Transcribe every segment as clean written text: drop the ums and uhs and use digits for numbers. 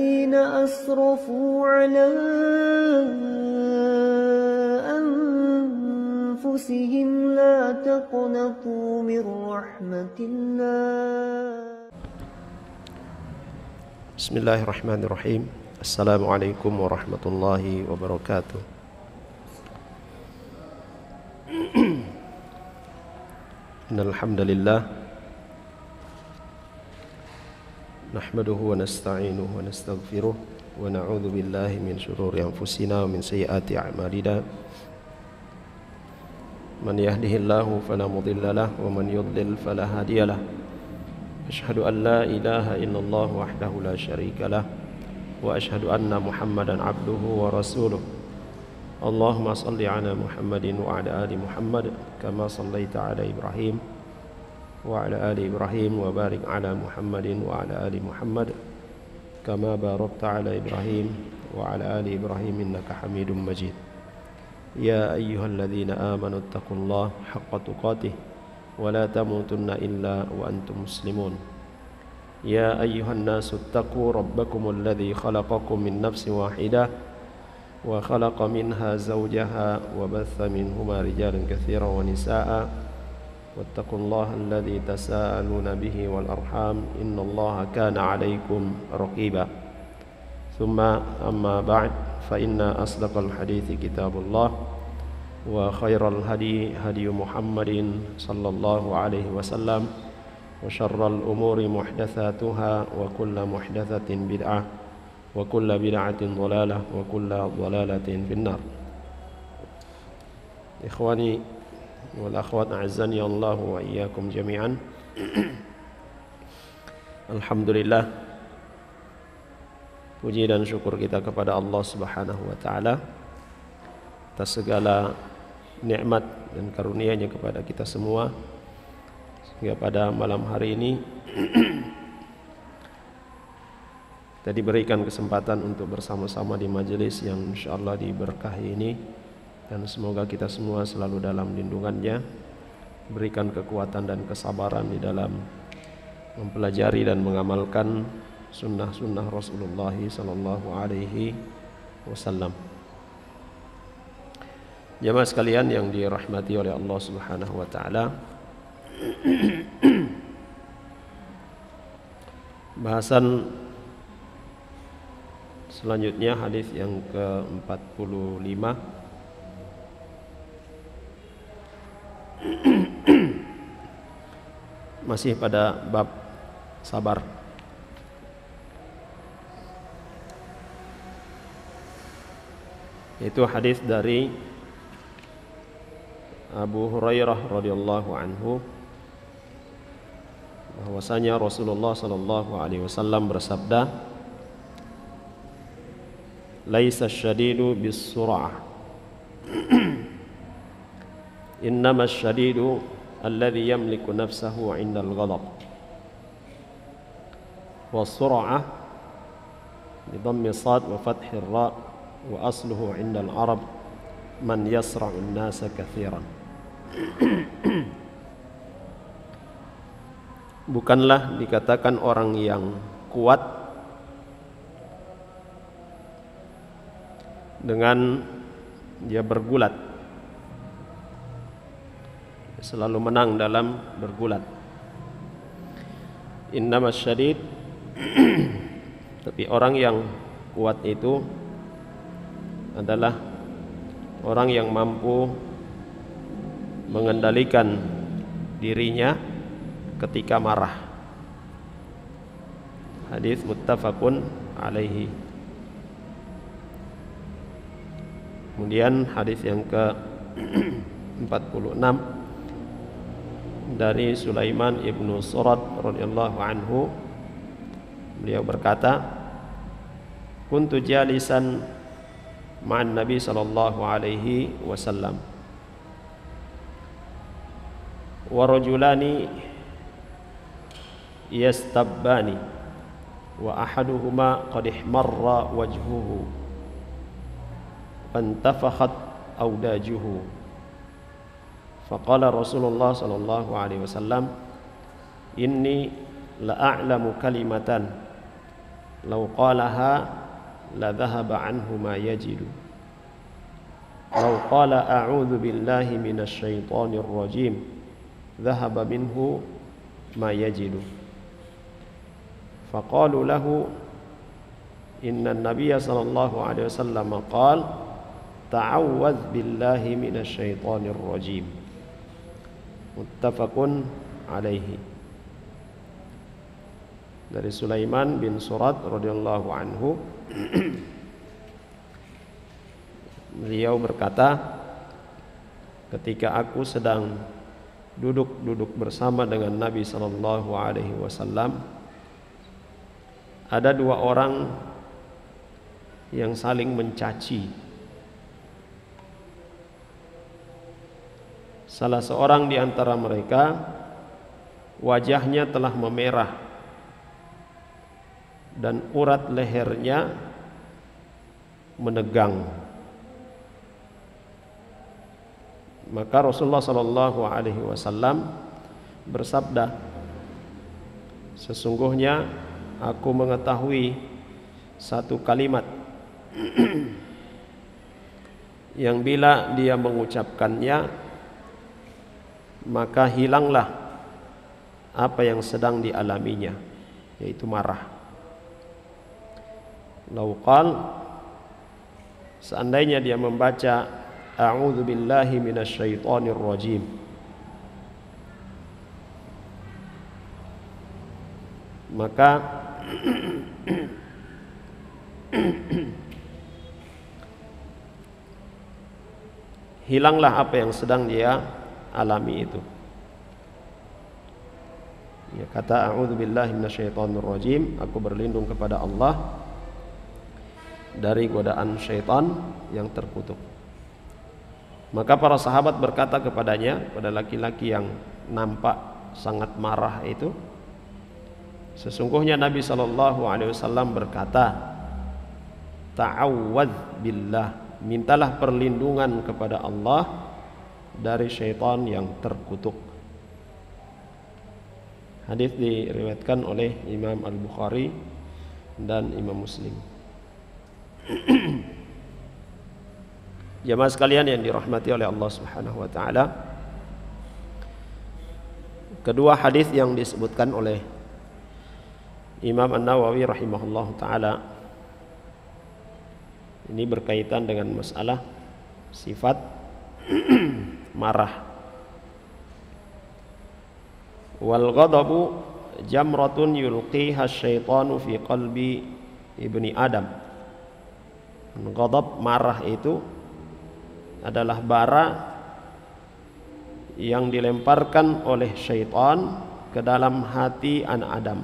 الذين أسرفوا على أنفسهم لا تقنطوا من رحمة الله. بسم الله الرحمن الرحيم. السلام عليكم ورحمة الله وبركاته. إن الحمد لله نحمده ونستعينه ونستغفره ونعوذ بالله من شرور أنفسنا ومن سيئات أعمالنا. من يهده الله فلا مضل له ومن يضلل فلا هادي له. أشهد أن لا إله إلا الله وحده لا شريك له وأشهد أن محمدا عبده ورسوله. اللهم صل على محمد وعلى آل محمد كما صليت على إبراهيم وعلى آل إبراهيم وبارك على محمد وعلى آل محمد كما باركت على إبراهيم وعلى آل إبراهيم إنك حميد مجيد. يا أيها الذين آمنوا اتقوا الله حق تقاته ولا تموتن إلا وأنتم مسلمون. يا أيها الناس اتقوا ربكم الذي خلقكم من نفس واحدة وخلق منها زوجها وبث منهما رجالا كثيرا ونساء واتقوا الله الذي تساءلون به والأرحام إن الله كان عليكم رقيبا. ثم أما بعد فإن أصدق الحديث كتاب الله وخير الهدي هدي محمد صلى الله عليه وسلم وشر الأمور محدثاتها وكل محدثة بدعة وكل بدعة ضلالة وكل ضلالة في النار. إخواني والأخوات أعزني الله وإياكم جميعا. Alhamdulillah, puji dan syukur kita kepada Allah Subhanahu wa taala atas segala nikmat dan karunia-Nya kepada kita semua, sehingga pada malam hari ini kita diberikan kesempatan untuk bersama-sama di majelis yang insyaallah diberkahi ini, dan semoga kita semua selalu dalam lindungan-Nya, berikan kekuatan dan kesabaran di dalam mempelajari dan mengamalkan sunnah-sunnah Rasulullah sallallahu alaihi wasallam. Jamaah sekalian yang dirahmati oleh Allah Subhanahu wa taala, bahasan selanjutnya hadis yang ke-45 masih pada bab sabar. Itu hadis dari Abu Hurairah radhiyallahu anhu, bahwasanya Rasulullah sallallahu alaihi wasallam bersabda, "Laisa asy-syadidu bis-sur'ah, innama asy-syadidu alladhi yamliku nafsahu 'inda al-ghadab." Was-sur'ah bi dhammi sad wa fathi ra wa asluhu 'inda al-arab man yasra'u an-nasa katsiran. Bukanlah dikatakan orang yang kuat dengan dia bergulat, selalu menang dalam bergulat. Innamas syadid, tapi orang yang kuat itu adalah orang yang mampu mengendalikan dirinya ketika marah. Hadis muttafaqun alaihi. Kemudian hadis yang ke-46 dari Sulaiman ibnu Surad radhiyallahu anhu, beliau berkata, "Kuntu jalisan ma'an Nabi sallallahu alaihi wasallam wa rajulani yastabbani wa ahaduhuma qad ihmarra wajhuhu fantafakhat awdajuhu faqala Rasulullah sallallahu alaihi wasallam inni la a'lamu kalimatan Lau qalaha la dhahaba anhu ma yajidu. Lau qala a'udzu billahi minasy syaithanir rajim dhahaba minhu ma yajidu. Faqalu lahu inna an-nabiyya sallallahu alaihi wasallam qala ta'awwadz billahi minasy syaithanir rajim. Muttafaqun alaihi. Dari Sulaiman bin Surat radhiyallahu anhu, beliau berkata, ketika aku sedang duduk bersama dengan Nabi sallallahu alaihi wasallam, ada dua orang yang saling mencaci. Salah seorang di antara mereka wajahnya telah memerah dan urat lehernya menegang. Maka Rasulullah sallallahu alaihi wasallam bersabda, sesungguhnya aku mengetahui satu kalimat yang bila dia mengucapkannya maka hilanglah apa yang sedang dialaminya, yaitu marah. Lauqal, seandainya dia membaca a'udzu billahi minasy syaithanir rajim, maka hilanglah apa yang sedang dia alami itu. Ya, kata a'udzu billahi minasy syaithanir rajim, aku berlindung kepada Allah dari godaan syaitan yang terkutuk. Maka para sahabat berkata kepadanya, pada laki-laki yang nampak sangat marah itu, sesungguhnya Nabi sallallahu alaihi wasallam berkata, ta'awwadz billah, mintalah perlindungan kepada Allah dari syaitan yang terkutuk. Hadis diriwayatkan oleh Imam Al-Bukhari dan Imam Muslim. Jamaah sekalian yang dirahmati oleh Allah Subhanahu wa taala, kedua hadis yang disebutkan oleh Imam An-Nawawi rahimahullahu taala ini berkaitan dengan masalah sifat marah. Wal ghadabu jamratun yulqiha asyaitanu fi qalbi ibni Adam. Ghadab, marah itu adalah bara yang dilemparkan oleh syaitan ke dalam hati anak Adam.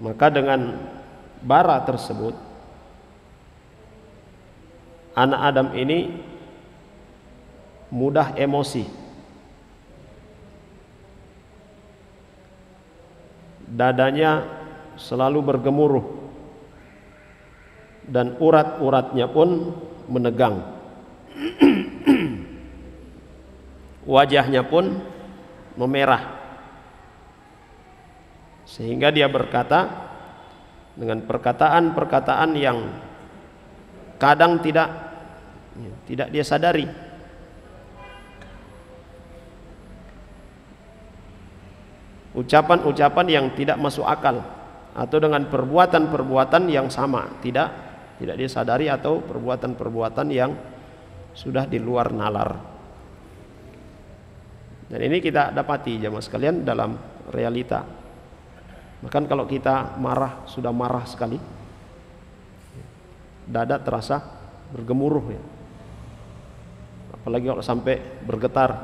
Maka dengan bara tersebut anak Adam ini mudah emosi, dadanya selalu bergemuruh dan urat-uratnya pun menegang. Wajahnya pun memerah, sehingga dia berkata dengan perkataan-perkataan yang kadang tidak dia sadari. Ucapan-ucapan yang tidak masuk akal, atau dengan perbuatan-perbuatan yang sama, tidak dia sadari, atau perbuatan-perbuatan yang sudah di luar nalar. Dan ini kita dapati jamaah sekalian dalam realita. Bahkan kalau kita marah, sudah marah sekali, dada terasa bergemuruh ya. Apalagi kalau sampai bergetar,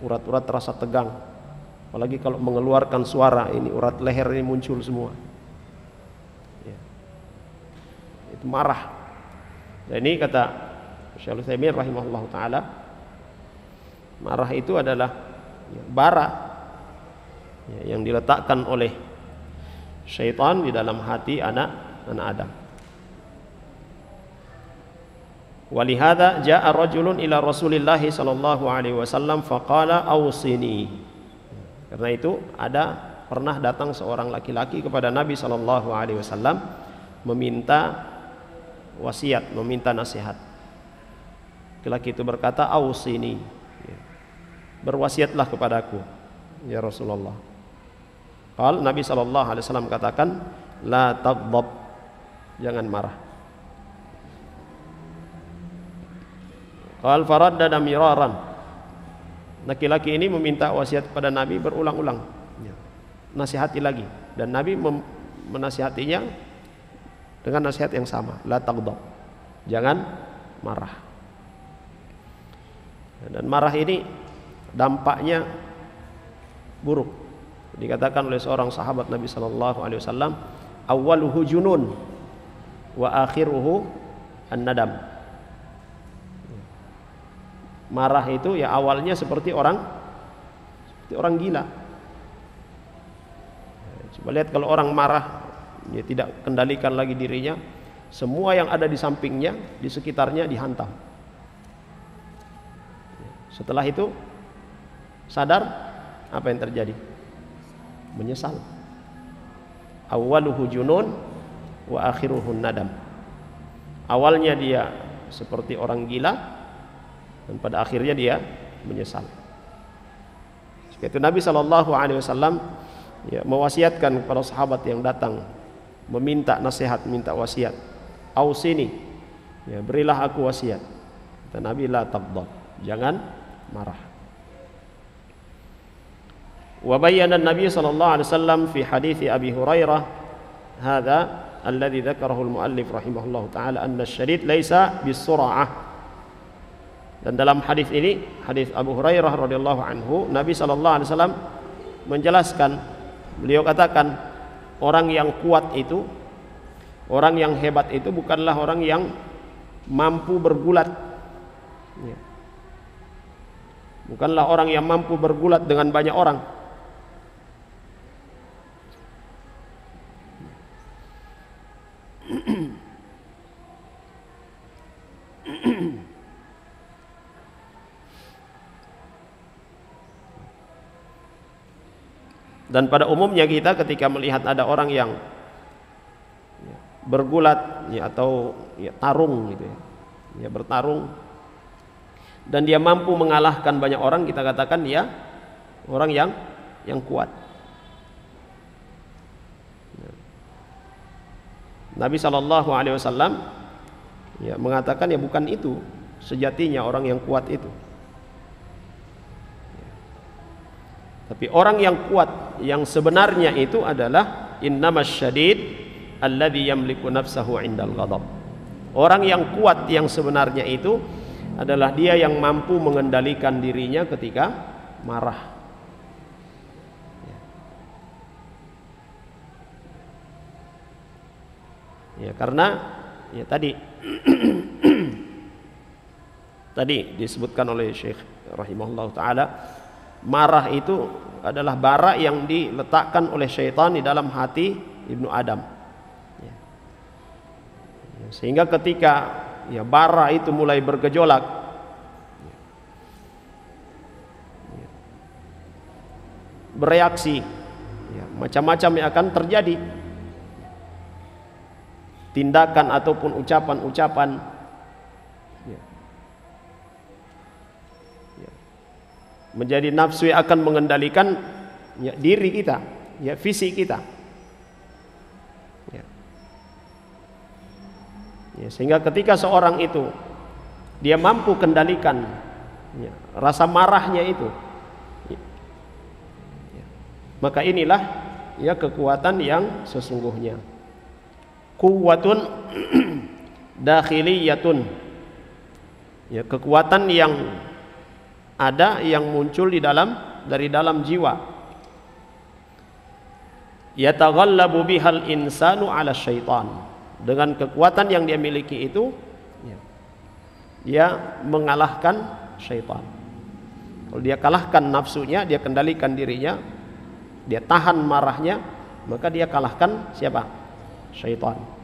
urat-urat terasa tegang. Apalagi kalau mengeluarkan suara, ini urat leher ini muncul semua. Itu marah. Dan ini kata Syaikhul Utsaimin rahimahullah taala, marah itu adalah bara yang diletakkan oleh syaitan di dalam hati anak Adam. Walihada jaa rajulun ila Rasulillah sallallahu alaihi wasallam faqala awsini. Karena itu pernah datang seorang laki-laki kepada Nabi SAW meminta wasiat, meminta nasihat. Laki-laki itu berkata, "Ausini, berwasiatlah kepadaku ya Rasulullah." Nabi SAW katakan, "La taghdab, jangan marah." Faraddada miraran. Laki-laki ini meminta wasiat kepada Nabi berulang-ulang, nasihati lagi, dan Nabi menasihatinya dengan nasihat yang sama, la taghdab, jangan marah. Dan marah ini dampaknya buruk. Dikatakan oleh seorang sahabat Nabi SAW, awwaluhu junun wa akhiruhu an-nadam. Marah itu ya awalnya seperti orang gila. Coba lihat kalau orang marah, dia tidak kendalikan lagi dirinya, semua yang ada di sampingnya, di sekitarnya dihantam. Setelah itu sadar, apa yang terjadi? Menyesal. Awwaluhu junun wa akhiruhu nadam. Awalnya dia seperti orang gila, dan pada akhirnya dia menyesal. Itu Nabi SAW mewasiatkan kepada sahabat yang datang meminta nasihat, minta wasiat. Ausini, berilah aku wasiat. Kata Nabi, la taghdab, jangan marah. Wa bayyana Nabi sallallahu alaihi wasallam fi hadits Abi Hurairah hadza alladhi dzakarahu al-muallif rahimahullahu taala anna asy-syadid laisa bis-sur'ah. Dan dalam hadis ini, hadis Abu Hurairah radhiyallahu anhu, Nabi sallallahu alaihi wasallam menjelaskan, beliau katakan, orang yang kuat itu, orang yang hebat itu bukanlah orang yang mampu bergulat. Bukanlah orang yang mampu bergulat dengan banyak orang. Dan pada umumnya kita ketika melihat ada orang yang bergulat atau tarung gitu ya, bertarung dan dia mampu mengalahkan banyak orang, kita katakan dia orang yang kuat. Nabi SAW mengatakan bukan itu sejatinya orang yang kuat itu. Tapi orang yang kuat yang sebenarnya itu adalah innamas syadid alladzi yamliku nafsahu 'indal ghadab. Orang yang kuat yang sebenarnya itu adalah dia yang mampu mengendalikan dirinya ketika marah. Karena tadi tadi disebutkan oleh Syekh rahimahullah taala, marah itu adalah bara yang diletakkan oleh syaitan di dalam hati Ibnu Adam. Sehingga ketika bara itu mulai bergejolak, bereaksi, macam-macam yang akan terjadi. Tindakan ataupun ucapan-ucapan menjadi nafsu yang akan mengendalikan diri kita, fisik kita. Sehingga ketika seorang itu dia mampu kendalikan rasa marahnya itu, maka inilah kekuatan yang sesungguhnya. Quwwatun dakhiliyatun, kekuatan yang ada, yang muncul dari dalam jiwa. Yataghallabu bihal insanu 'ala syaitan. Dengan kekuatan yang dia miliki itu, dia mengalahkan syaitan. Kalau dia kalahkan nafsunya, dia kendalikan dirinya, dia tahan marahnya, maka dia kalahkan siapa? Syaitan.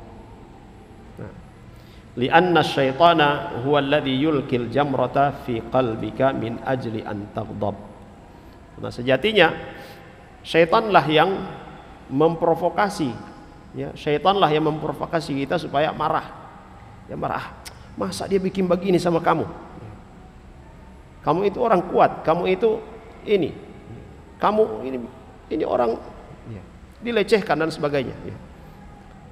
Lianna syaitana huwa alladhi yulkil jamrata fi qalbika min ajli an taghdab. Nah, sejatinya Syaitanlah yang memprovokasi, ya, syaitanlah yang memprovokasi kita supaya marah. Ya marah, masa dia bikin begini sama kamu? Kamu itu orang kuat, kamu itu ini, kamu ini orang, ya, dilecehkan dan sebagainya. Ya.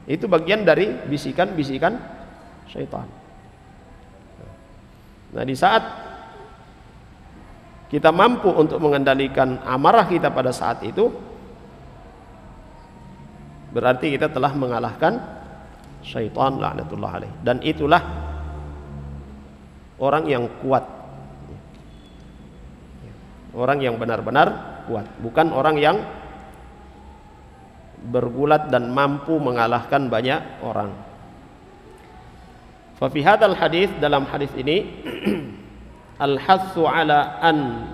Itu bagian dari bisikan-bisikan syaitan. Nah, di saat kita mampu untuk mengendalikan amarah kita pada saat itu, berarti kita telah mengalahkan syaitan laknatullah alaih. Dan itulah orang yang kuat, orang yang benar-benar kuat, bukan orang yang bergulat dan mampu mengalahkan banyak orang. Fa fi hadzal hadis, dalam hadis ini al-hathu ala an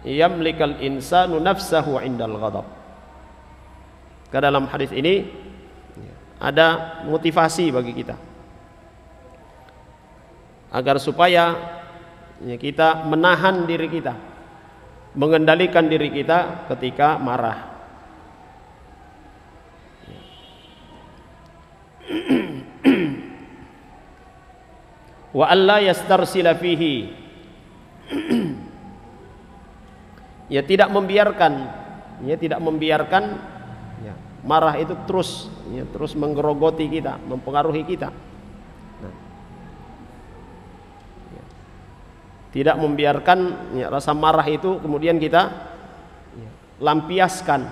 yamlikal insanu nafsahu indal ghadab. Ke dalam hadis ini ada motivasi bagi kita agar supaya kita menahan diri kita, mengendalikan diri kita ketika marah. Wa alla yastarsila fihi, ya tidak membiarkan ya, marah itu terus menggerogoti kita, mempengaruhi kita. Nah, ya, tidak membiarkan ya, rasa marah itu kemudian kita ya, lampiaskan.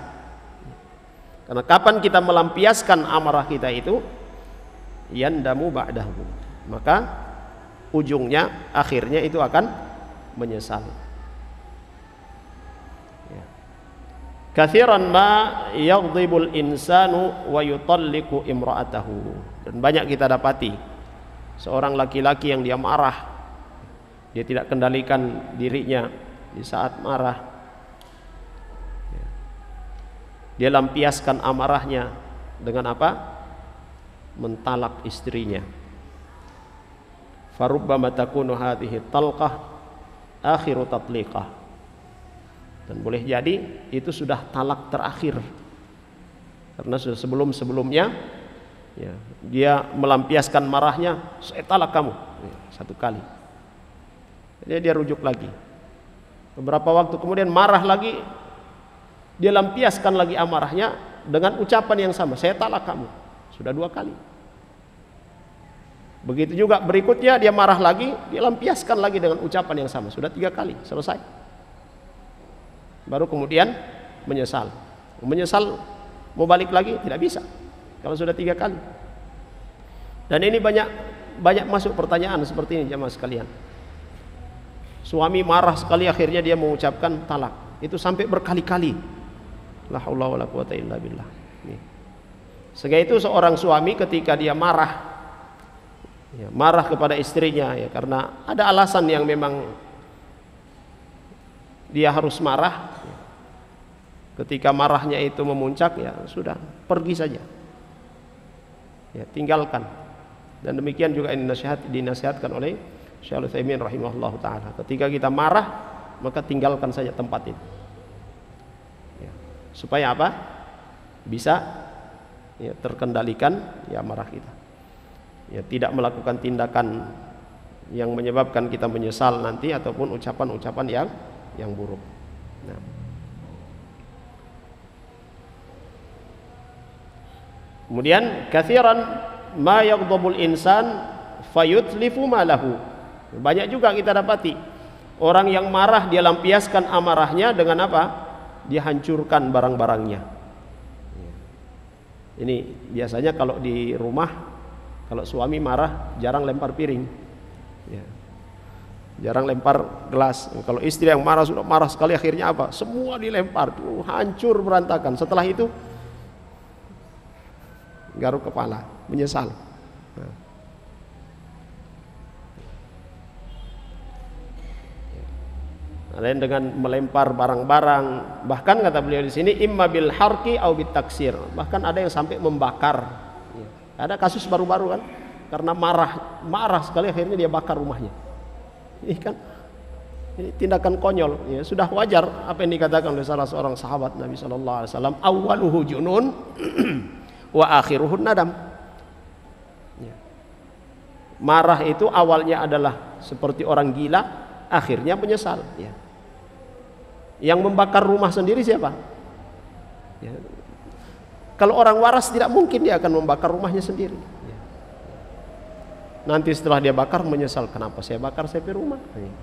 Karena kapan kita melampiaskan amarah kita itu, yandamu ba'dahu, maka ujungnya, akhirnya itu akan menyesal. Katsiran ma yaghdibul insanu wa yutalliqu imra'atahu. Dan banyak kita dapati seorang laki-laki yang dia marah, dia tidak kendalikan dirinya di saat marah, dia lampiaskan amarahnya dengan apa? Mentalak istrinya. Farubbama takunu hadhihi talqah akhiru tatliqah. Dan boleh jadi itu sudah talak terakhir, karena sudah sebelumnya ya, dia melampiaskan marahnya, saya talak kamu ya, satu kali, jadi dia rujuk lagi. Beberapa waktu kemudian marah lagi, dia lampiaskan lagi amarahnya dengan ucapan yang sama, saya talak kamu, sudah 2 kali. Begitu juga berikutnya dia marah lagi, dia lampiaskan lagi dengan ucapan yang sama, sudah 3 kali, selesai. Baru kemudian menyesal mau balik lagi tidak bisa kalau sudah 3 kali. Dan ini banyak masuk pertanyaan seperti ini jamaah sekalian. Suami marah sekali, akhirnya dia mengucapkan talak, itu sampai berkali-kali. La haula wala quwata illa billah. Sehingga itu seorang suami ketika dia marah kepada istrinya ya, karena ada alasan yang memang dia harus marah, ketika marahnya itu memuncak, ya sudah, pergi saja ya, tinggalkan. Dan demikian juga ini dinasihatkan oleh Syaikhul Utsaimin rahimahullah ta'ala, ketika kita marah maka tinggalkan saja tempat itu ya, supaya apa? Bisa ya, terkendalikan ya marah kita ya, tidak melakukan tindakan yang menyebabkan kita menyesal nanti, ataupun ucapan-ucapan yang buruk. Nah, kemudian katsiran ma yaghdabul insan fayutlifu malahu. Banyak juga kita dapati orang yang marah, dia lampiaskan amarahnya dengan apa? Dia hancurkan barang-barangnya. Ini biasanya kalau di rumah, kalau suami marah jarang lempar piring ya, jarang lempar gelas. Kalau istri yang marah, sudah marah sekali, akhirnya apa? Semua dilempar, hancur berantakan. Setelah itu garuk kepala, menyesal. Nah. Lain dengan melempar barang-barang, bahkan kata beliau di sini imma bil harqi au bit taksir, bahkan ada yang sampai membakar. Ada kasus baru-baru kan, karena marah sekali akhirnya dia bakar rumahnya. Ini kan Ini tindakan konyol, ya, sudah wajar apa yang dikatakan oleh salah seorang sahabat Nabi sallallahu alaihi wasallam, awwaluhu junun wa akhiruhu nadam. Ya. Marah itu awalnya adalah seperti orang gila, akhirnya menyesal, ya. Yang membakar rumah sendiri siapa? Ya. Kalau orang waras tidak mungkin dia akan membakar rumahnya sendiri, ya. Nanti setelah dia bakar menyesal, kenapa saya bakar saya rumah, ya.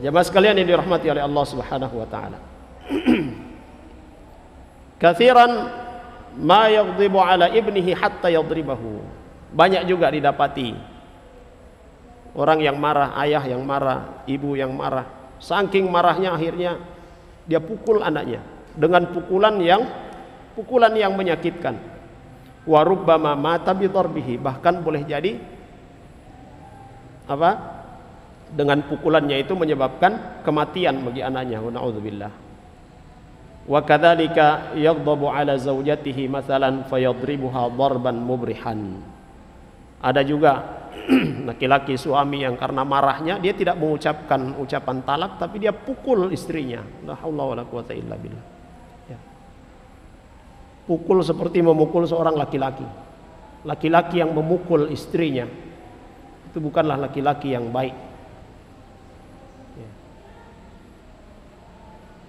Jamaah sekalian yang dirahmati oleh Allah Subhanahu wa taala. Katsiran ma yaghdibu ala ibnihi hatta yadribahu. Banyak juga didapati orang yang marah, ayah yang marah, ibu yang marah. Saking marahnya akhirnya dia pukul anaknya dengan pukulan yang menyakitkan. Wa rubbama mata bi darbihi, bahkan boleh jadi apa? Dengan pukulannya itu menyebabkan kematian bagi anaknya. Wa na'udzubillah. Wa kadzalika yaghdabu ala zaujatihi mathalan fayadribuha darban mubrihan. Ada juga laki-laki suami yang karena marahnya dia tidak mengucapkan ucapan talak, tapi dia pukul istrinya. La haula wala quwata illa billah. Ya. Pukul seperti memukul seorang laki-laki. Laki-laki yang memukul istrinya itu bukanlah laki-laki yang baik.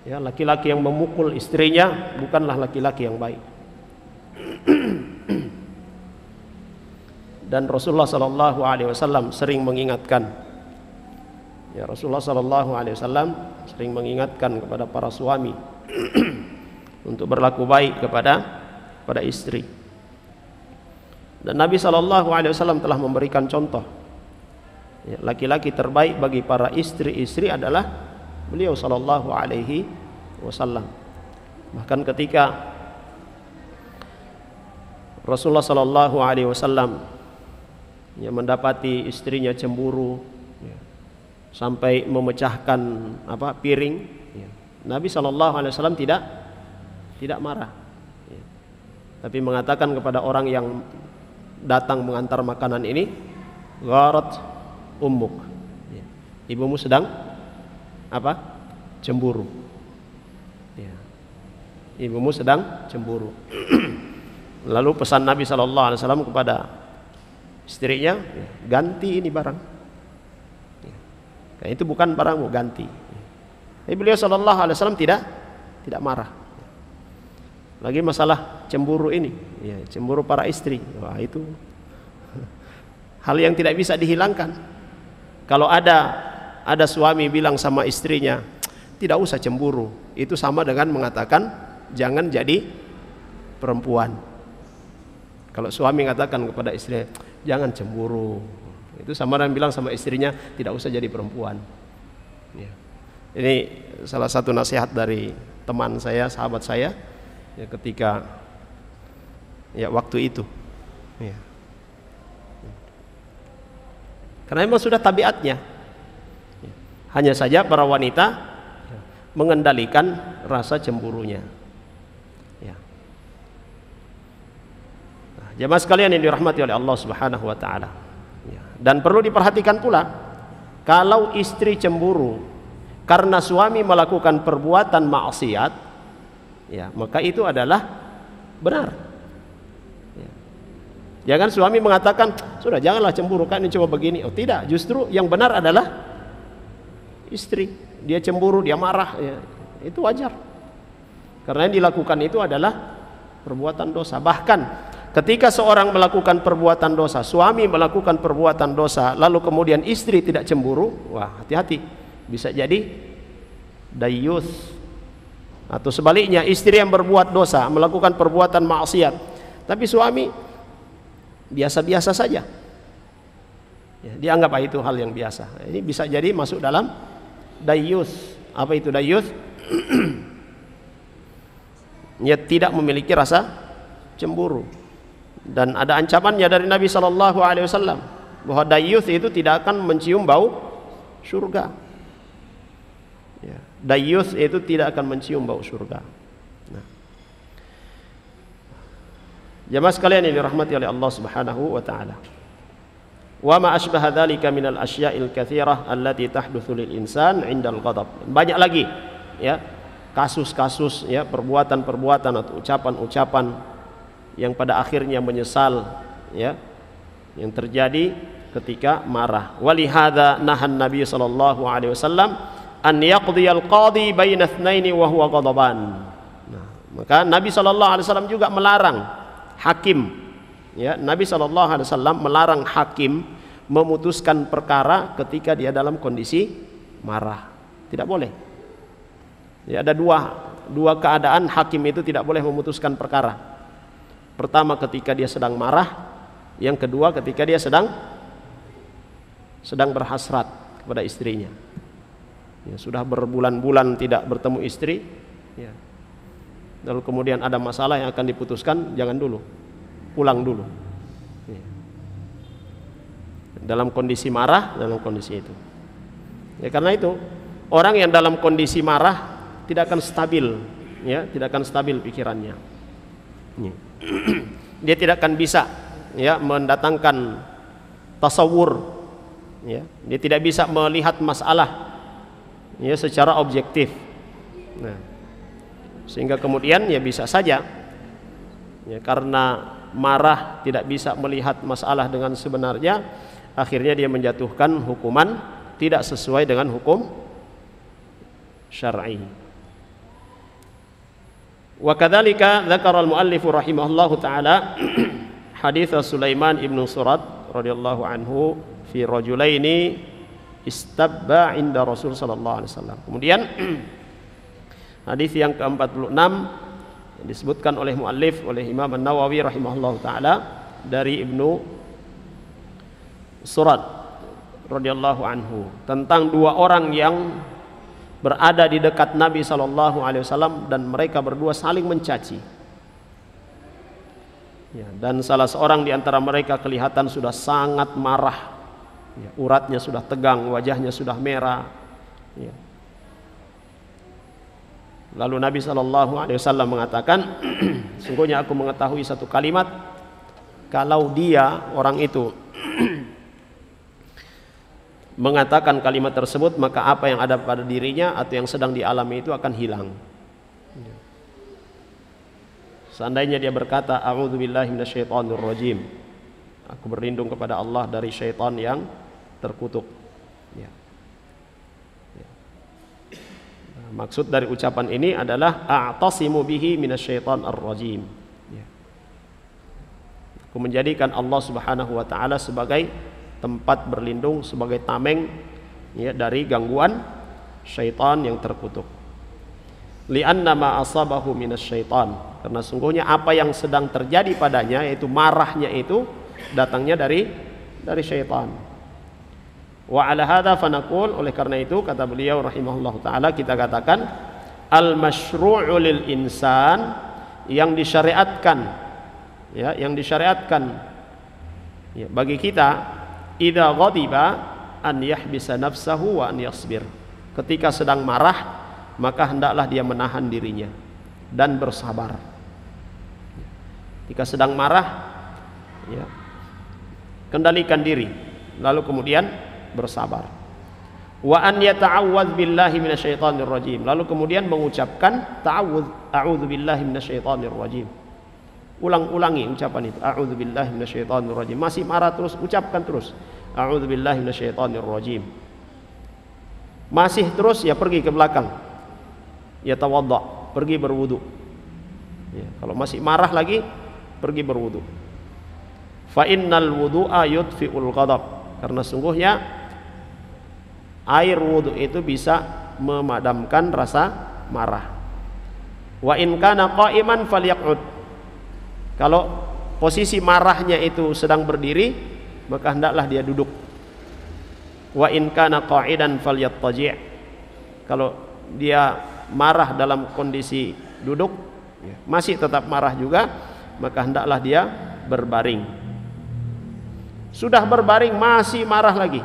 Ya, laki-laki yang memukul istrinya bukanlah laki-laki yang baik. Dan Rasulullah sallallahu alaihi wasallam sering mengingatkan. Ya, Rasulullah sallallahu alaihi wasallam sering mengingatkan kepada para suami untuk berlaku baik kepada istri. Dan Nabi sallallahu alaihi wasallam telah memberikan contoh. Ya, laki-laki terbaik bagi para istri-istri adalah beliau sallallahu alaihi wasallam. Bahkan ketika Rasulullah sallallahu alaihi wasallam ya, mendapati istrinya cemburu, ya, sampai memecahkan piring, ya, Nabi sallallahu alaihi wasallam tidak marah, ya, tapi mengatakan kepada orang yang datang mengantar makanan ini, gharat ummuk, ya, ibumu sedang cemburu, ya. Ibumu sedang cemburu. Lalu pesan Nabi sallallahu alaihi wasallam kepada istrinya, ya, ganti ini barang, ya. Itu bukan barangmu, ganti. Tapi beliau sallallahu alaihi wasallam tidak marah. Lagi masalah cemburu ini, ya, cemburu para istri, wah itu hal yang tidak bisa dihilangkan. Kalau ada suami bilang sama istrinya, tidak usah cemburu, itu sama dengan mengatakan jangan jadi perempuan. Kalau suami mengatakan kepada istrinya jangan cemburu, itu sama dengan bilang sama istrinya tidak usah jadi perempuan, ya. Ini salah satu nasihat dari teman saya, sahabat saya, ya, ketika ya waktu itu, ya. Karena memang sudah tabiatnya. Hanya saja para wanita mengendalikan rasa cemburunya, ya. Nah, jemaah sekalian yang dirahmati oleh Allah Subhanahu wa taala, ya. Dan perlu diperhatikan pula, kalau istri cemburu karena suami melakukan perbuatan maksiat, ya, maka itu adalah benar, ya. Jangan suami mengatakan sudah janganlah cemburu, kan ini cuma begini. Oh tidak, justru yang benar adalah istri. Dia cemburu, dia marah, ya, itu wajar, karena yang dilakukan itu adalah perbuatan dosa. Bahkan ketika seorang melakukan perbuatan dosa, suami melakukan perbuatan dosa, lalu kemudian istri tidak cemburu, wah hati-hati, bisa jadi dayyus. Atau sebaliknya, istri yang berbuat dosa, melakukan perbuatan maksiat, tapi suami biasa-biasa saja, ya, dianggap itu hal yang biasa. Ini bisa jadi masuk dalam dayyus. Apa itu dayyus? Ya, tidak memiliki rasa cemburu. Dan ada ancamannya dari Nabi sallallahu alaihi wasallam bahwa dayyus itu tidak akan mencium bau surga. Ya, dayyus itu tidak akan mencium bau surga. Nah, jamaah sekalian yang dirahmati oleh Allah Subhanahu wa taala. Wa ma asbaha dzalika minal asya'il katsirah allati tahdutsu lil insan 'indal ghadab. Banyak lagi ya kasus-kasus ya perbuatan-perbuatan atau ucapan-ucapan yang pada akhirnya menyesal ya yang terjadi ketika marah. Walihada nahan Nabi sallallahu alaihi wasallam an yaqdiyal qadi baina itsnaini wa huwa ghadaban. Nah, maka Nabi sallallahu alaihi wasallam juga melarang hakim ya, Nabi sallallahu alaihi wasallam melarang hakim memutuskan perkara ketika dia dalam kondisi marah. Tidak boleh. Ya, ada dua keadaan hakim itu tidak boleh memutuskan perkara. Pertama ketika dia sedang marah, yang kedua ketika dia sedang berhasrat kepada istrinya. Ya, sudah berbulan-bulan tidak bertemu istri, ya. Lalu kemudian ada masalah yang akan diputuskan, jangan dulu, pulang dulu. Ya. Dalam kondisi marah, dalam kondisi itu. Ya, karena itu orang yang dalam kondisi marah tidak akan stabil, ya, tidak akan stabil pikirannya. Ya. Dia tidak akan bisa, ya, mendatangkan tasawur. Ya, dia tidak bisa melihat masalah ya secara objektif. Nah, sehingga kemudian ya bisa saja ya karena marah tidak bisa melihat masalah dengan sebenarnya, akhirnya dia menjatuhkan hukuman tidak sesuai dengan hukum syar'i. Wa kadzalika dzakara al-muallif rahimahullahu taala hadits Sulaiman ibn Surat radhiyallahu anhu fi rajulaini istabba inda Rasul sallallahu alaihi wasallam. Kemudian hadis yang ke-46 disebutkan oleh muallif oleh Imam An-Nawawi rahimahullahu taala dari Ibnu Surat radhiyallahu anhu tentang dua orang yang berada di dekat Nabi sallallahu alaihi wasallam dan mereka berdua saling mencaci. Ya, dan salah seorang di antara mereka kelihatan sudah sangat marah. Ya, uratnya sudah tegang, wajahnya sudah merah. Ya. Lalu Nabi sallallahu alaihi wasallam mengatakan, sungguhnya aku mengetahui satu kalimat, kalau dia orang itu mengatakan kalimat tersebut, maka apa yang ada pada dirinya atau yang sedang dialami itu akan hilang. Seandainya dia berkata, a'udzubillahi minasyaitonirrajim, aku berlindung kepada Allah dari syaitan yang terkutuk. Ya. Ya. Maksud dari ucapan ini adalah a'tasimu bihi minasyaitonirrajim. Ya. Aku menjadikan Allah Subhanahu wa taala sebagai tempat berlindung, sebagai tameng ya dari gangguan syaitan yang terkutuk. Li'anna ma asabahu minasyaitan, karena sungguhnya apa yang sedang terjadi padanya yaitu marahnya itu datangnya dari syaitan. Wa ala hadza fanaqul, oleh karena itu kata beliau rahimahullahu taala kita katakan al masyru'u lil insan, yang disyariatkan ya, yang disyariatkan ya bagi kita idza ghadiba an yahbisa nafsahu wa an yasbir. Ketika sedang marah, maka hendaklah dia menahan dirinya dan bersabar. Ketika sedang marah, ya, kendalikan diri, lalu kemudian bersabar. Wa an yata'awwadz billahi minasyaitonir rajim. Lalu kemudian mengucapkan ta'awudz, a'udzubillahi minasyaitonir rajim. Ulang-ulangi ucapan itu, a'udzubillahi minasyaitonir rajim. Masih marah terus, ucapkan terus, a'udzubillahi minasyaitonir rajim. Masih terus, ya pergi ke belakang, ya tawadda, pergi berwudu. Ya, kalau masih marah lagi, pergi berwudu. Fa innal wudu'a yudfi'ul ghadab, karena sungguhnya air wudu itu bisa memadamkan rasa marah. Wa in kana qa'iman falyaq'ud, kalau posisi marahnya itu sedang berdiri, maka hendaklah dia duduk. Wa in kana qa'idan falyattaji', kalau dia marah dalam kondisi duduk, masih tetap marah juga, maka hendaklah dia berbaring. Sudah berbaring masih marah lagi.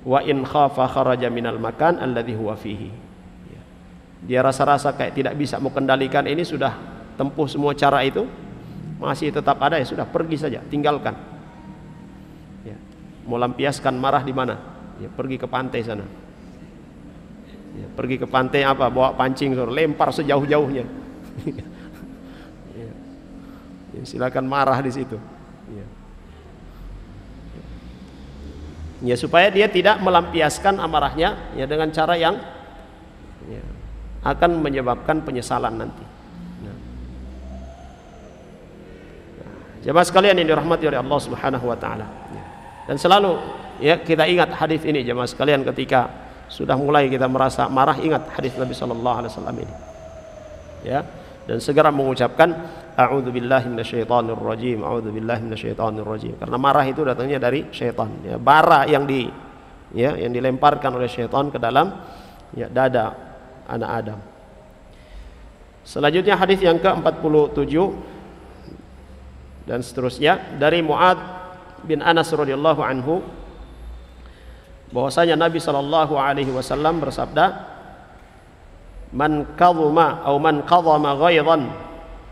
Wa in khafa kharaja minal makan alladhi huwa fihi, dia rasa-rasa kayak tidak bisa mengendalikan ini, sudah tempuh semua cara itu, masih tetap ada, ya sudah, pergi saja, tinggalkan. Ya. Mau lampiaskan marah di mana? Ya, pergi ke pantai sana. Ya, pergi ke pantai apa? Bawa pancing, lempar sejauh-jauhnya. Ya. Ya, silakan marah di situ. Ya. Ya, supaya dia tidak melampiaskan amarahnya ya dengan cara yang ya, akan menyebabkan penyesalan nanti. Jemaah sekalian yang dirahmati oleh Allah Subhanahu wa taala. Dan selalu ya kita ingat hadis ini jemaah sekalian, ketika sudah mulai kita merasa marah, ingat hadis Nabi sallallahu alaihi wasallam ini. Ya, dan segera mengucapkan a'udzubillahi minasyaitonir rajim, a'udzubillahi minasyaitonir rajim. Karena marah itu datangnya dari syaitan, ya, bara yang yang dilemparkan oleh syaitan ke dalam ya dada anak Adam. Selanjutnya hadis yang ke-47 dan seterusnya dari Mu'adz bin Anas radhiyallahu anhu, bahwasanya Nabi sallallahu alaihi wasallam bersabda, man kadhama atau man qadhama ghaidhan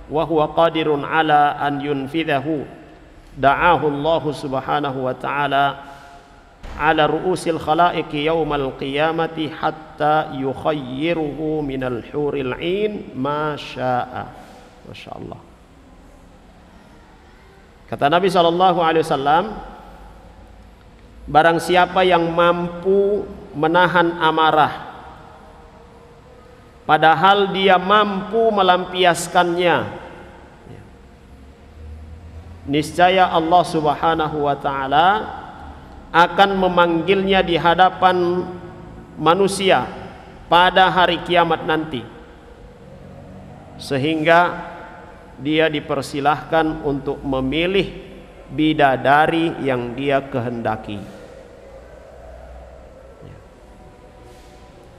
wa huwa qadirun ala an yunfidhahu da'ahu Allah subhanahu wa ta'ala ala ru'usil khalaiqi yaumal qiyamati hatta yukhayyiruhu minal huril 'ain ma syaa. Masyaallah. Kata Nabi SAW, barang siapa yang mampu menahan amarah padahal dia mampu melampiaskannya, niscaya Allah Subhanahu wa ta'ala akan memanggilnya di hadapan manusia pada hari kiamat nanti, sehingga dia dipersilahkan untuk memilih bidadari yang dia kehendaki.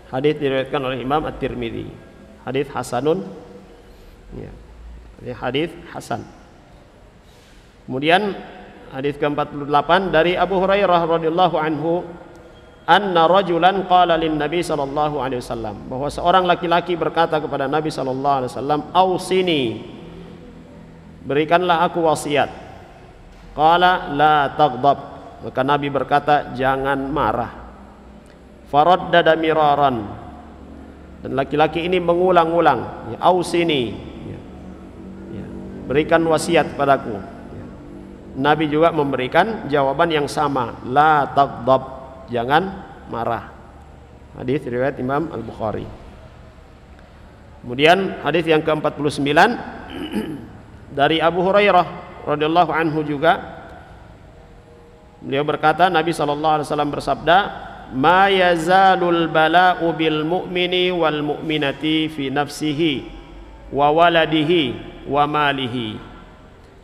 Hadis diriwayatkan oleh Imam At-Tirmidzi. Hadis hasanun. Ya. Hadis hasan. Kemudian hadis ke-48 dari Abu Hurairah radhiyallahu anhu, anna rajulan qala lin Nabi sallallahu alaihi wasallam, bahwa seorang laki-laki berkata kepada Nabi sallallahu alaihi wasallam, ausini, berikanlah aku wasiat. Qala la taghdab, maka Nabi berkata, jangan marah. Faraddada miraran, dan laki-laki ini mengulang-ulang, ya, ausini, ya, berikan wasiat padaku. Ya. Nabi juga memberikan jawaban yang sama, la taghdab, jangan marah. Hadis riwayat Imam Al-Bukhari. Kemudian hadis yang ke-49 dari Abu Hurairah radhiyallahu anhu juga, beliau berkata, Nabi sallallahu alaihi wasallam bersabda, ma yazalul bala'u bil mu'mini wal mu'minati fi nafsihi wa waladihi wa malihi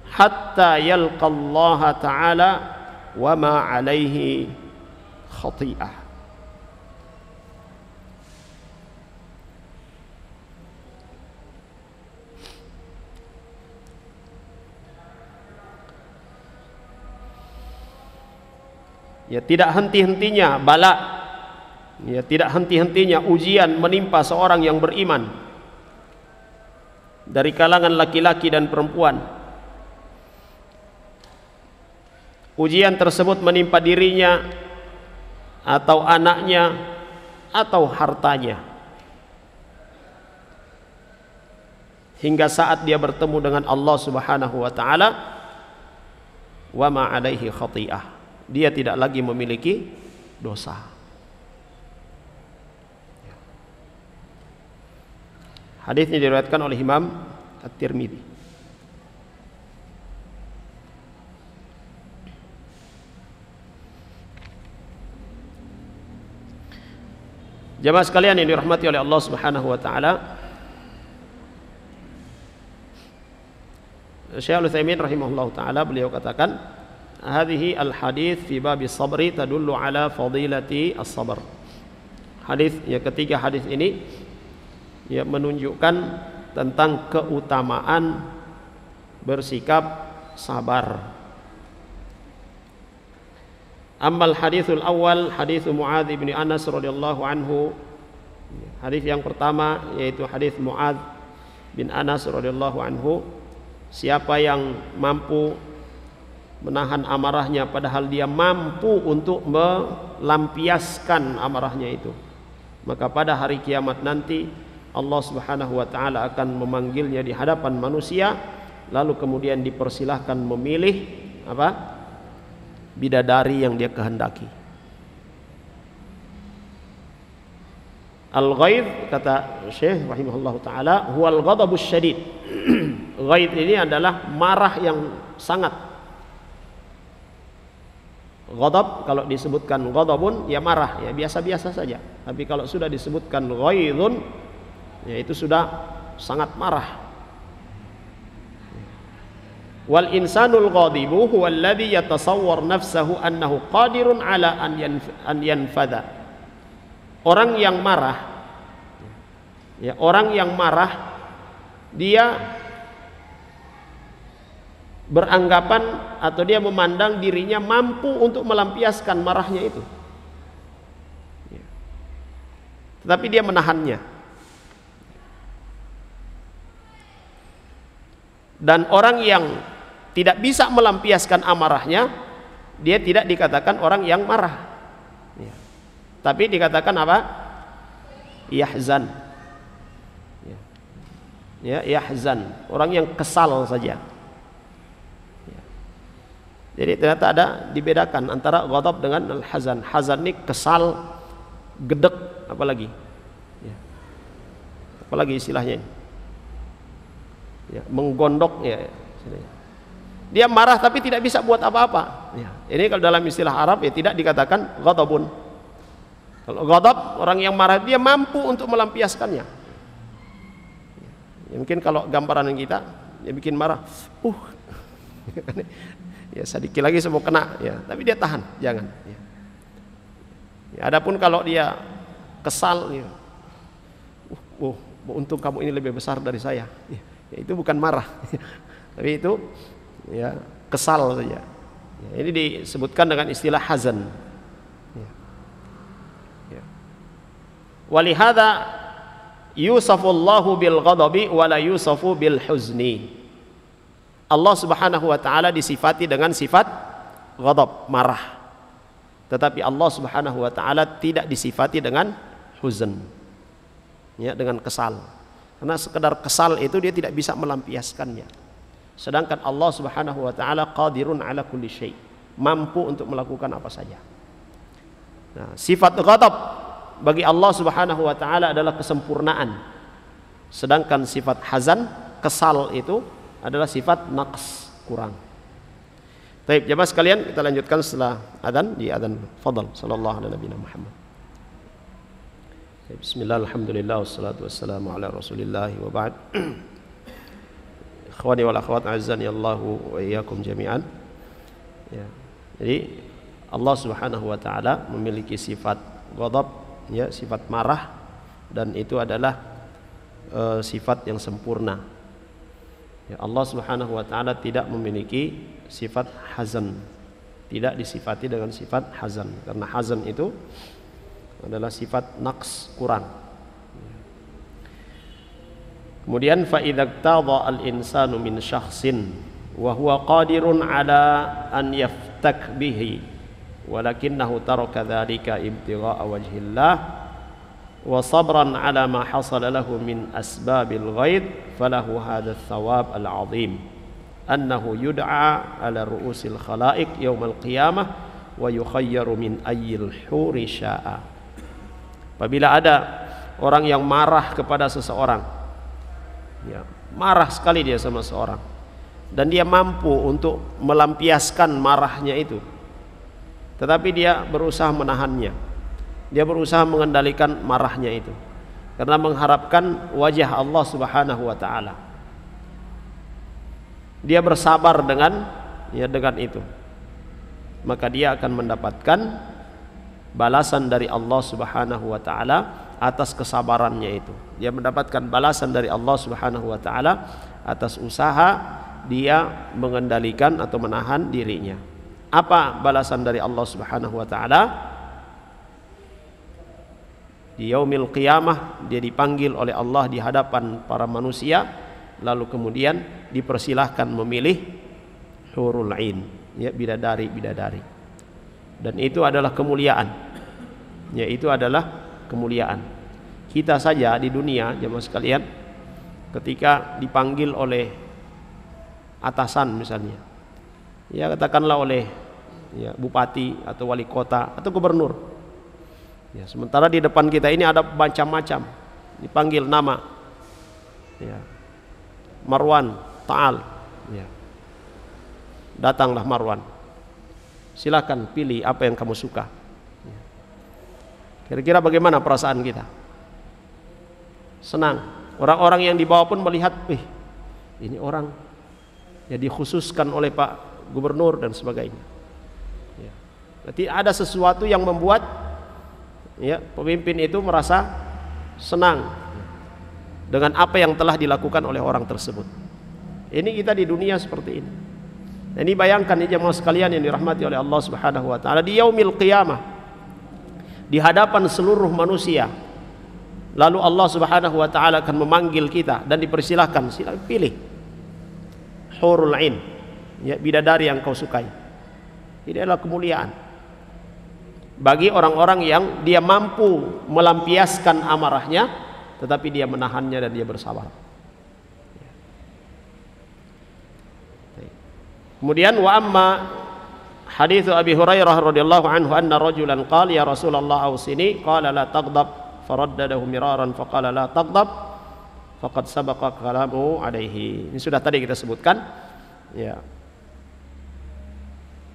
hatta yalqa Allah ta'ala wa ma alaihi khati'ah. Ya, tidak henti-hentinya bala, ya, tidak henti-hentinya ujian menimpa seorang yang beriman dari kalangan laki-laki dan perempuan. Ujian tersebut menimpa dirinya atau anaknya atau hartanya, hingga saat dia bertemu dengan Allah Subhanahu wa ta'ala, wa ma alaihi khati'ah, dia tidak lagi memiliki dosa. Hadis ini diriwayatkan oleh Imam At-Tirmidzi. Jemaah sekalian yang dirahmati oleh Allah Subhanahu wa taala, Syekh Al-Utsaimin rahimahullah taala beliau katakan, hadhihi al-hadits fi bab as-sabri tadullu ala fadilati as-sabr. Hadis yang ketiga, hadis ini ya menunjukkan tentang keutamaan bersikap sabar. Ammal hadithul awal, hadits Mu'adz bin Anas radhiyallahu anhu. Hadis yang pertama yaitu hadis Mu'adz bin Anas radhiyallahu anhu, Siapa yang mampu menahan amarahnya padahal dia mampu untuk melampiaskan amarahnya itu, maka pada hari kiamat nanti Allah Subhanahu wa taala akan memanggilnya di hadapan manusia, lalu kemudian dipersilahkan memilih apa? Bidadari yang dia kehendaki. Al-ghaidh, kata Syekh rahimahullahu taala, huwal ghadabus syadid. Ghaidh ini adalah marah yang sangat. Ghadab kalau disebutkan ghadabun ya marah, ya biasa-biasa saja. Tapi kalau sudah disebutkan ghaidhun, ya itu sudah sangat marah. Wal insanul ghadibu huwa alladhi yatasawwar nafsahu annahu qadirun ala an yanfadha. Orang yang marah, ya orang yang marah dia beranggapan atau dia memandang dirinya mampu untuk melampiaskan marahnya itu, tetapi dia menahannya. Dan orang yang tidak bisa melampiaskan amarahnya, dia tidak dikatakan orang yang marah, tapi dikatakan apa? Yahzan. Ya, yahzan, orang yang kesal saja. Jadi ternyata ada dibedakan antara ghadab dengan al-hazan. Hazan ini kesal, gedek, apalagi apalagi istilahnya ini, ya, menggondok, ya. Dia marah tapi tidak bisa buat apa-apa, ya. Ini kalau dalam istilah Arab ya tidak dikatakan ghadabun. Kalau ghadab, orang yang marah dia mampu untuk melampiaskannya, ya, mungkin kalau gambaran kita dia bikin marah, ya sedikit lagi semua kena, ya, tapi dia tahan, jangan. Ya. Ya, adapun kalau dia kesal, ya, untung kamu ini lebih besar dari saya, ya, itu bukan marah, tapi itu ya kesal saja. Ya, ini disebutkan dengan istilah hazan. Ya. Ya. Walihada yusafullahu bil ghadabi wala yusafu bil huzni. Allah Subhanahu wa taala disifati dengan sifat ghadab, marah. Tetapi Allah Subhanahu wa taala tidak disifati dengan huzn, ya, dengan kesal. Karena sekedar kesal itu dia tidak bisa melampiaskannya. Sedangkan Allah Subhanahu wa taala qadirun ala kulli syai, mampu untuk melakukan apa saja. Nah, sifat ghadab bagi Allah Subhanahu wa taala adalah kesempurnaan. Sedangkan sifat hazan, kesal itu adalah sifat naqs, kurang. Baik, jemaah sekalian, kita lanjutkan setelah adzan di adzan. Fadhal sallallahu alaihi nabiyina Muhammad. Bismillah, alhamdulillah, wassalatu wassalamu ala Rasulillah wa ba'd. Ikhwani wal akhwat, azzani Allahu wa iyyakum jami'an. Ya. Jadi Allah Subhanahu wa taala memiliki sifat ghadab, ya, sifat marah, dan itu adalah sifat yang sempurna. Ya, Allah Subhanahu wa taala tidak memiliki sifat hazan, tidak disifati dengan sifat hazan, karena hazan itu adalah sifat naqs, kurang. Kemudian fa idza qtada al insanu min syakhsin wa huwa qadirun ala an yaftak bihi walakinnahu taraka dzalika ibtigha'a wajhillah wa sabran ala ma hasala lahu min asbabil ghaid falahu hadha thawab al-'azim annahu yud'a ala ru'usil khalaiq yaumal qiyamah wa yukhayyaru min ayyil huri sya'a. Apabila ada orang yang marah kepada seseorang, ya, marah sekali dia sama seseorang, dan dia mampu untuk melampiaskan marahnya itu, tetapi dia berusaha menahannya, dia berusaha mengendalikan marahnya itu karena mengharapkan wajah Allah Subhanahu wa taala. Dia bersabar dengan itu, maka dia akan mendapatkan balasan dari Allah Subhanahu wa taala atas kesabarannya itu. Dia mendapatkan balasan dari Allah Subhanahu wa taala atas usaha dia mengendalikan atau menahan dirinya. Apa balasan dari Allah Subhanahu wa taala? Di yaumil qiyamah dia dipanggil oleh Allah di hadapan para manusia, lalu kemudian dipersilahkan memilih hurul ain, ya, bidadari. Dan itu adalah kemuliaan. Ya, itu adalah kemuliaan. Kita saja di dunia, jemaah sekalian, ketika dipanggil oleh atasan misalnya, ya katakanlah oleh ya, bupati atau wali kota atau gubernur, ya, sementara di depan kita ini ada macam-macam, dipanggil nama, ya, Marwan Ta'al, ya, datanglah Marwan, silakan pilih apa yang kamu suka. Ya. Kira-kira bagaimana perasaan kita? Senang. Orang-orang yang di bawah pun melihat, ini orang ya dikhususkan oleh Pak Gubernur dan sebagainya. Ya. Berarti ada sesuatu yang membuat ya pemimpin itu merasa senang dengan apa yang telah dilakukan oleh orang tersebut. Ini kita di dunia seperti ini. Nah, ini bayangkan ya jemaah sekalian yang dirahmati oleh Allah Subhanahu wa taala, di yaumil qiyamah, di hadapan seluruh manusia. Lalu Allah Subhanahu wa taala akan memanggil kita dan dipersilahkan, silakan pilih hurul ain, ya, bidadari yang kau sukai. Ini adalah kemuliaan bagi orang-orang yang dia mampu melampiaskan amarahnya, tetapi dia menahannya dan dia bersabar. Kemudian wa amma hadits Abi Hurairah radhiyallahu anhu anna rajulan qala ya Rasulullah awsini qala la taghdab faraddadahu miraran faqala la taghdab faqad sabaqa kalamu alaihi. Ini sudah tadi kita sebutkan, ya,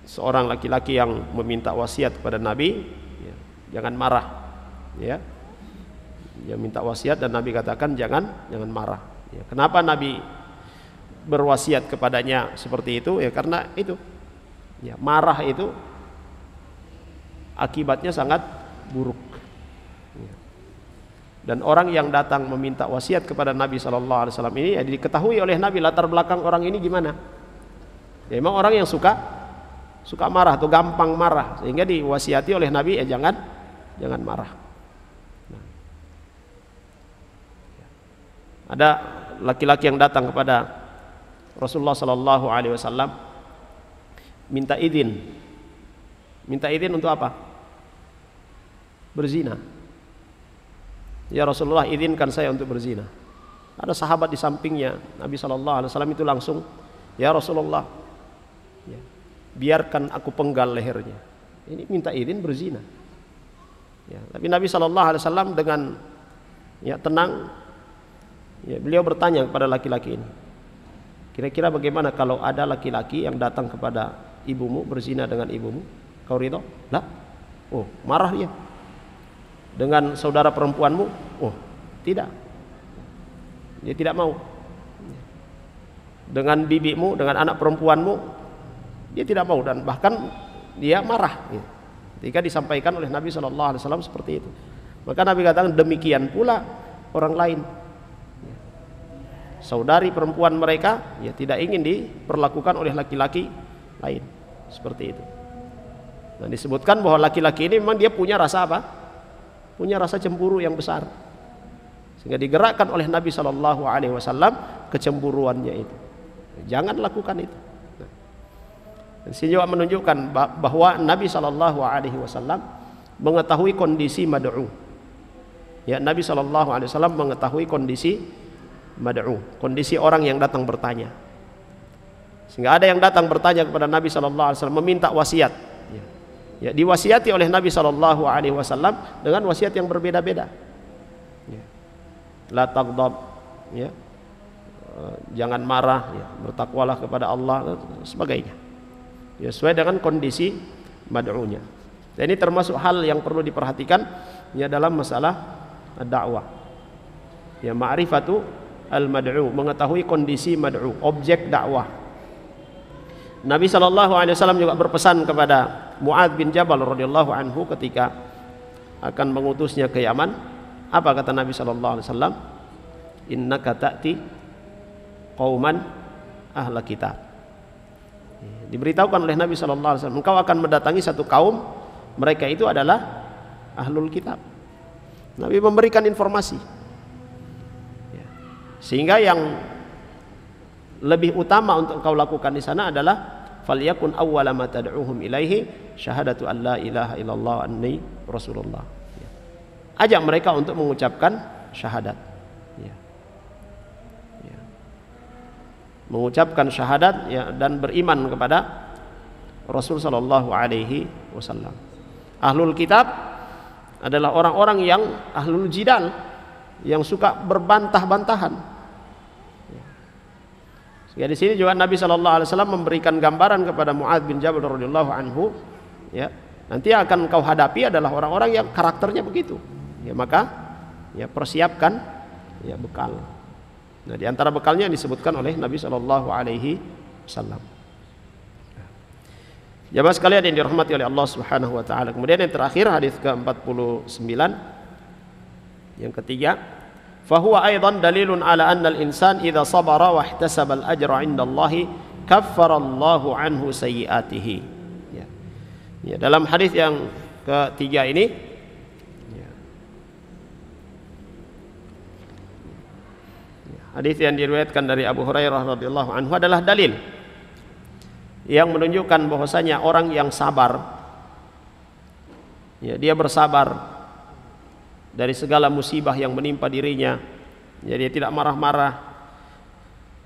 seorang laki-laki yang meminta wasiat kepada Nabi, ya, jangan marah, ya. Dia minta wasiat dan Nabi katakan jangan marah. Ya, kenapa Nabi berwasiat kepadanya seperti itu? Ya karena itu, ya, marah itu akibatnya sangat buruk. Ya. Dan orang yang datang meminta wasiat kepada Nabi SAW ini, ya, diketahui oleh Nabi latar belakang orang ini gimana. Ya, memang orang yang suka marah atau gampang marah, sehingga diwasiati oleh Nabi, ya jangan marah. Ada laki-laki yang datang kepada Rasulullah sallallahu alaihi wasallam minta izin untuk apa? Berzina. Ya Rasulullah, izinkan saya untuk berzina. Ada sahabat di sampingnya, Nabi sallallahu alaihi wasallam itu langsung, ya Rasulullah, ya, biarkan aku penggal lehernya. Ini minta izin berzina. Ya, tapi Nabi sallallahu alaihi wasallam dengan ya tenang, ya, beliau bertanya kepada laki-laki ini, kira-kira bagaimana kalau ada laki-laki yang datang kepada ibumu berzina dengan ibumu, kau ridho? Lah, oh marah dia. Dengan saudara perempuanmu, oh tidak, dia tidak mau. Dengan bibimu, dengan anak perempuanmu, dia tidak mau, dan bahkan dia marah. Ketika disampaikan oleh Nabi SAW seperti itu, maka Nabi katakan demikian pula orang lain. Saudari perempuan mereka, ya, tidak ingin diperlakukan oleh laki-laki lain seperti itu. Nah, disebutkan bahwa laki-laki ini memang dia punya rasa apa? Punya rasa cemburu yang besar, sehingga digerakkan oleh Nabi SAW kecemburuannya itu. Jangan lakukan itu. Nah, dan sini juga menunjukkan bahwa Nabi SAW mengetahui kondisi mad'u. Ya, Nabi SAW mengetahui kondisi mad'u, kondisi orang yang datang bertanya. Sehingga ada yang datang bertanya kepada Nabi SAW meminta wasiat. Ya, diwasiati oleh Nabi SAW dengan wasiat yang berbeda-beda. Ya. La taghdab, ya, jangan marah, ya, bertakwalah kepada Allah dan sebagainya. Ya, sesuai dengan kondisi mad'unya. Dan ini termasuk hal yang perlu diperhatikan, ya, dalam masalah dakwah. Ya, ma'rifatu al-mad'u, mengetahui kondisi mad'u, objek dakwah. Nabi SAW juga berpesan kepada Mu'adz bin Jabal radhiyallahu anhu ketika akan mengutusnya ke Yaman. Apa kata Nabi SAW? Innaka ta'ti qauman ahla kitab. Diberitahukan oleh Nabi SAW, engkau akan mendatangi satu kaum, mereka itu adalah ahlul kitab. Nabi memberikan informasi, sehingga yang lebih utama untuk engkau lakukan di sana adalah falyakun awwala ma tad'uhum ilaihi syahadatu an la ilaha illallah anni rasulullah. Ajak mereka untuk mengucapkan syahadat. Mengucapkan syahadat dan beriman kepada Rasul sallallahu alaihi wasallam. Ahlul kitab adalah orang-orang yang ahlul jidal, yang suka berbantah-bantahan. Ya, di sini juga Nabi sallallahu alaihi wasallam memberikan gambaran kepada Muadz bin Jabal radhiyallahu anhu, ya, nanti akan kau hadapi adalah orang-orang yang karakternya begitu. Ya, maka ya persiapkan ya bekal. Nah, di antara bekalnya yang disebutkan oleh Nabi sallallahu alaihi wasallam. Jamaah sekalian yang dirahmati oleh Allah Subhanahu wa taala. Kemudian yang terakhir hadis ke-49 yang ketiga, fahuwa aidan dalilun ala anna al-insan idza sabara wa ihtasaba al-ajra 'inda Allah kaffara Allahu anhu sayyi'atihi. Ya. Ya, dalam hadis yang ketiga ini hadis yang diriwayatkan dari Abu Hurairah radhiyallahu anhu adalah dalil yang menunjukkan bahwasanya orang yang sabar, ya, dia bersabar dari segala musibah yang menimpa dirinya, ya, dia tidak marah-marah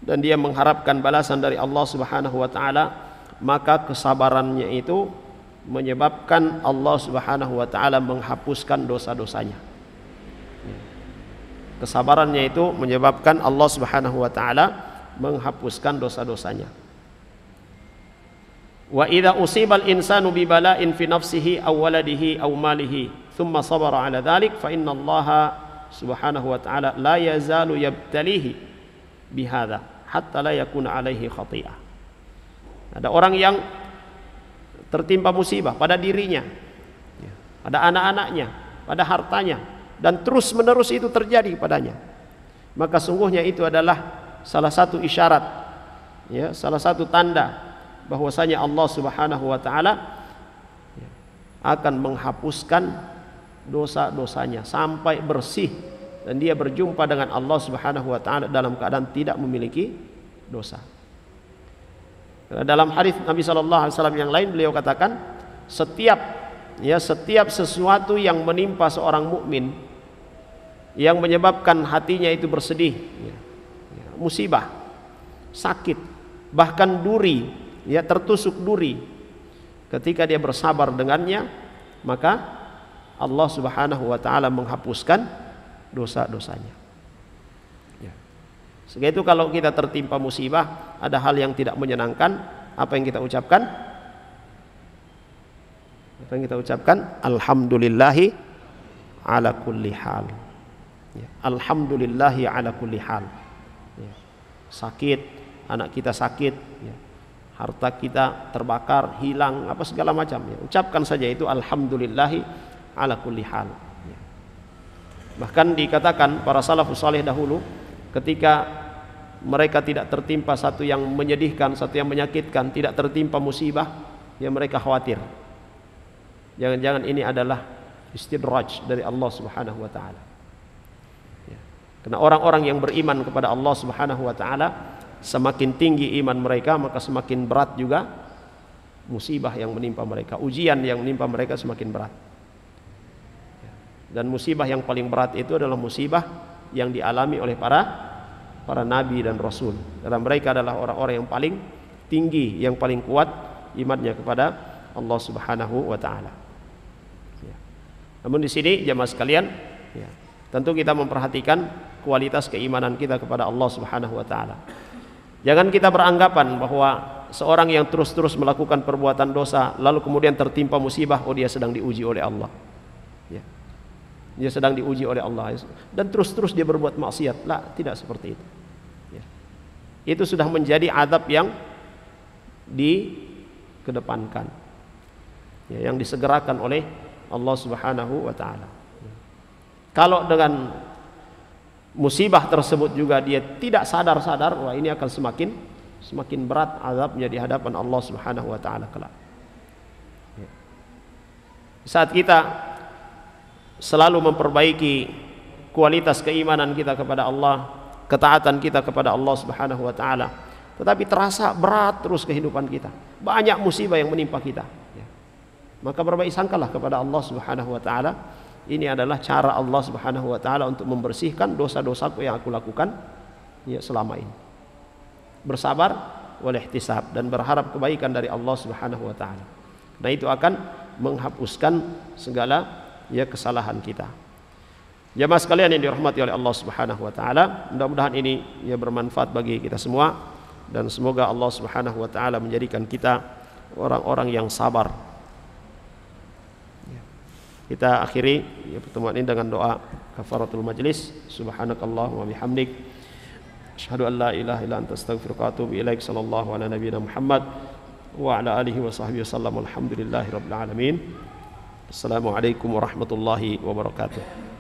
dan dia mengharapkan balasan dari Allah Subhanahu wa taala, maka kesabarannya itu menyebabkan Allah Subhanahu wa taala menghapuskan dosa-dosanya. Kesabarannya itu menyebabkan Allah Subhanahu wa taala menghapuskan dosa-dosanya. Wa idza usibal insanu bi bala'in fi nafsihi aw waladihi aw malihi thumma sabara 'ala dhalik fa inna Allah Subhanahu wa ta'ala la yazalu yabtalihi bihadza hatta la yakuna 'alaihi khati'ah. Ada orang yang tertimpa musibah pada dirinya, pada anak-anaknya, pada hartanya, dan terus-menerus itu terjadi padanya, maka sungguhnya itu adalah salah satu isyarat, ya, salah satu tanda bahwasanya Allah Subhanahu wa taala akan menghapuskan dosa-dosanya sampai bersih dan dia berjumpa dengan Allah Subhanahu wa taala dalam keadaan tidak memiliki dosa. Dalam hadis Nabi sallallahu alaihi wasallam yang lain beliau katakan, setiap sesuatu yang menimpa seorang mukmin yang menyebabkan hatinya itu bersedih, musibah, sakit, bahkan duri, ya, tertusuk duri, ketika dia bersabar dengannya, maka Allah Subhanahu wa taala menghapuskan dosa-dosanya. Ya. Sehingga itu kalau kita tertimpa musibah, ada hal yang tidak menyenangkan, apa yang kita ucapkan? Apa yang kita ucapkan? Alhamdulillahi ala kulli hal. Ya. Alhamdulillahi ala kulli hal. Ya. Sakit, anak kita sakit, ya, harta kita terbakar, hilang, apa segala macam, ya, ucapkan saja itu alhamdulillahi ala kulli hal, ya. Bahkan dikatakan para salafus saleh dahulu, ketika mereka tidak tertimpa satu yang menyedihkan, satu yang menyakitkan, tidak tertimpa musibah, ya mereka khawatir jangan-jangan ini adalah istidraj dari Allah Subhanahu wa taala, ya. Karena orang-orang yang beriman kepada Allah Subhanahu wa taala, semakin tinggi iman mereka, maka semakin berat juga musibah yang menimpa mereka, ujian yang menimpa mereka semakin berat. Dan musibah yang paling berat itu adalah musibah yang dialami oleh para nabi dan rasul. Karena mereka adalah orang-orang yang paling tinggi, yang paling kuat imannya kepada Allah Subhanahu wa taala. Ya. Namun di sini jemaah sekalian, ya, tentu kita memperhatikan kualitas keimanan kita kepada Allah Subhanahu wa taala. Jangan kita beranggapan bahwa seorang yang terus-terus melakukan perbuatan dosa lalu kemudian tertimpa musibah, oh dia sedang diuji oleh Allah. Ya. Dia sedang diuji oleh Allah dan terus-terus dia berbuat maksiat. Lah, tidak seperti itu. Ya. Itu sudah menjadi azab yang dikedepankan, ya, yang disegerakan oleh Allah Subhanahu wa taala. Ya. Kalau dengan musibah tersebut juga dia tidak sadar-sadar, wah ini akan semakin berat azabnya di hadapan Allah Subhanahu wa taala kelak. Ya. Saat kita selalu memperbaiki kualitas keimanan kita kepada Allah, ketaatan kita kepada Allah Subhanahu wa taala, tetapi terasa berat terus kehidupan kita. Banyak musibah yang menimpa kita. Ya. Maka berbaik sangkalah kepada Allah Subhanahu wa taala. Ini adalah cara Allah Subhanahu wa taala untuk membersihkan dosa-dosaku yang aku lakukan ya selama ini. Bersabar wal ihtisab dan berharap kebaikan dari Allah Subhanahu wa taala. Nah, itu akan menghapuskan segala ya kesalahan kita. Jamaah sekalian yang dirahmati oleh Allah Subhanahu wa taala, mudah-mudahan ini ya bermanfaat bagi kita semua dan semoga Allah Subhanahu wa taala menjadikan kita orang-orang yang sabar. Kita akhiri ya, pertemuan ini dengan doa kafaratul majlis. Subhanakallahumma wa bihamdik asyhadu an la ilaha illa anta astaghfiruka wa atubu ilaik. Sallallahu ala nabiyyina Muhammad wa ala alihi wa sahbihi wasallam. Alhamdulillahirabbil alamin. Assalamualaikum warahmatullahi wabarakatuh.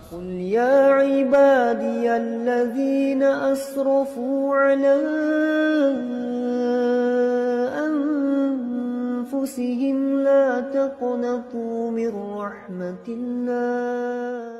قل يا عبادي الذين أسرفوا على أنفسهم لا تقنطوا من رحمة الله